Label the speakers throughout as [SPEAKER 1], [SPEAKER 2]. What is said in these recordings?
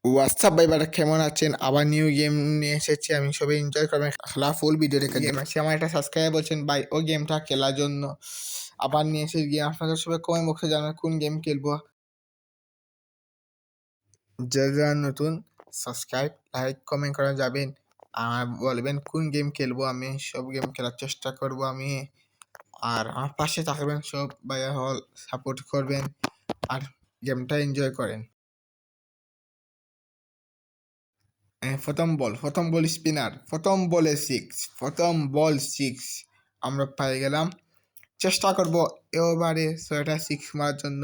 [SPEAKER 1] WhatsApp ভাই বেটা কেমন আছেন? আবার নিউ গেম নিয়ে এসেছি আমি, সবাই এনজয় করবেন। খেলা ফুল ভিডিও রেখে গেম আছে। আমার একটা সাবস্ক্রাইবার বলছেন ভাই ওই গেমটা খেলার জন্য আবার নিয়ে এসে গিয়ে আপনাদের সবাই কমেন্ট বক্সে জানান কোন গেম খেলবো। যারা নতুন সাবস্ক্রাইব লাইক কমেন্ট করা যাবেন, আর বলবেন কোন গেম খেলবো। আমি সব গেম খেলার চেষ্টা করব আমি, আর আমার পাশে থাকবেন, সব ভাইয়া হল সাপোর্ট করবেন আর গেমটা এনজয় করেন। প্রথম বল স্পিনার, প্রথম বলে সিক্স, প্রথম বল সিক্স আমরা পেয়ে গেলাম। চেষ্টা করব এবারে ছয়টা সিক্স মারার জন্য,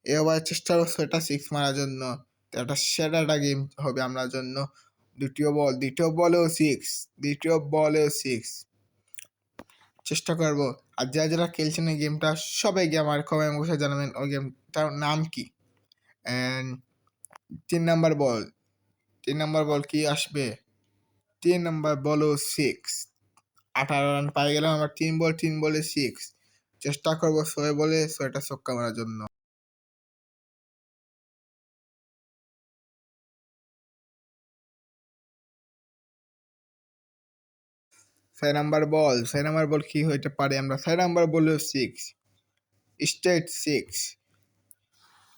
[SPEAKER 1] এবারে চেষ্টা করবো ছয়টা সিক্স মারার জন্য। এটা সেরা গেম হবে আমার জন্য। দ্বিতীয় বলেও সিক্স, দ্বিতীয় বলেও সিক্স চেষ্টা করব। আর যারা খেলছেন এই গেমটা সবাইকে আমার কমেন্ট বক্সে জানাবেন ওই গেমটার নাম কি। অ্যান্ড 3 নম্বর বল, 3 নম্বর বল কি আসবে? 3 নম্বর বলও সিক্স, 18 রান পাই গেলাম আমার। 3 বলে সিক্স, চেষ্টা করবো 6 বলে 6টা ছক্কা মারার জন্য। ছয় নাম্বার বল কি হইতে পারে? আমরা 6 নম্বর বলেও সিক্স, স্ট্রেট সিক্স।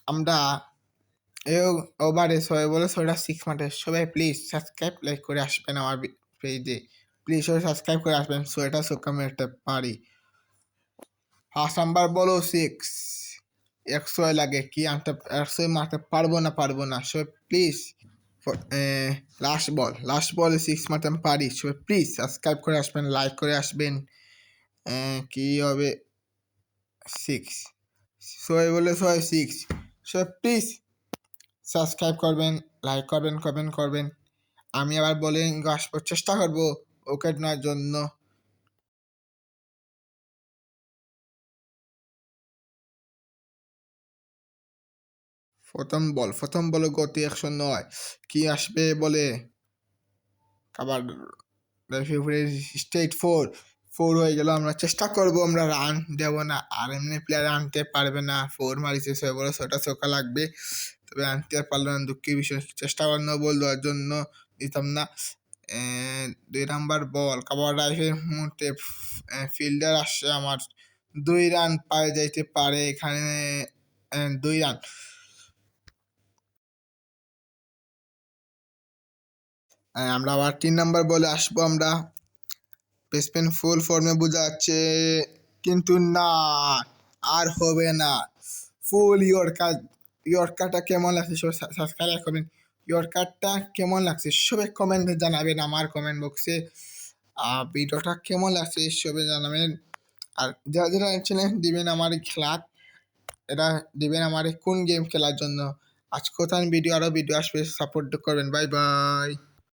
[SPEAKER 1] আমরা ওভারে 6 বলে 6টা সিক্স মাঠে। সবাই প্লিজ সাবস্ক্রাইব লাইক করে আসবেন আমার পেজে, প্লিজ সবাই সাবস্ক্রাইব করে আসবেন, 6টা ছক্কা মারতে পারি। 5 নম্বর বলও সিক্স, 100 লাগে কি আনতে, 100 মারতে পারবো না সবাই প্লিজ। লাস্ট বলে সিক্স মারতে পারি, সবাই প্লিজ সাবস্ক্রাইব করে আসবেন, লাইক করে আসবেন। কি হবে? সিক্স, 6 বলে 6 সিক্স। সবাই প্লিজ সাবস্ক্রাইব করবেন, লাইক করবেন, কমেন্ট করবেন। আমি আবার বলে আসবো, চেষ্টা করবো উইকেট নেওয়ার জন্য। প্রথম বলে গতি 109, কি আসবে বলে? আবার স্ট্রেট ফোর, ফোর হয়ে গেল। আমরা চেষ্টা করব, আমরা রান দেব না, আর এমনি প্লেয়ার আনতে পারবে না। ফোর মারিছে 6 বলে 6টা ছক্কা লাগবে, তবে আনতে পারলো না, দুঃখের বিষয়। চেষ্টা করল বল দেওয়ার জন্য, দিতাম না। 2 নম্বর বল কাবার ড্রাইভের মুহূর্তে ফিল্ডার আসছে আমার, 2 রান পায়ে যাইতে পারে এখানে। 2 রান। আমরা আবার 3 নম্বর বলে আসবো আমরা। ব্যাটসম্যান ফুল ফর্মে বোঝা যাচ্ছে, কিন্তু না, আর হবে না। ফুল ইয়র্কারটা কেমন লাগছে সবাই সাবস্ক্রাইব করবেন। ইয়র্কারটা কেমন লাগছে সবাই কমেন্টে জানাবেন আমার কমেন্ট বক্সে। ভিডিওটা কেমন লাগছে সবাই জানাবেন। আর যারা চ্যানেল দিবেন আমার খেলা, এটা দিবেন আমার কোন গেম খেলার জন্য। আজ কোথায় ভিডিও, আরও ভিডিও আসবে, সাপোর্ট করবেন। Bye bye.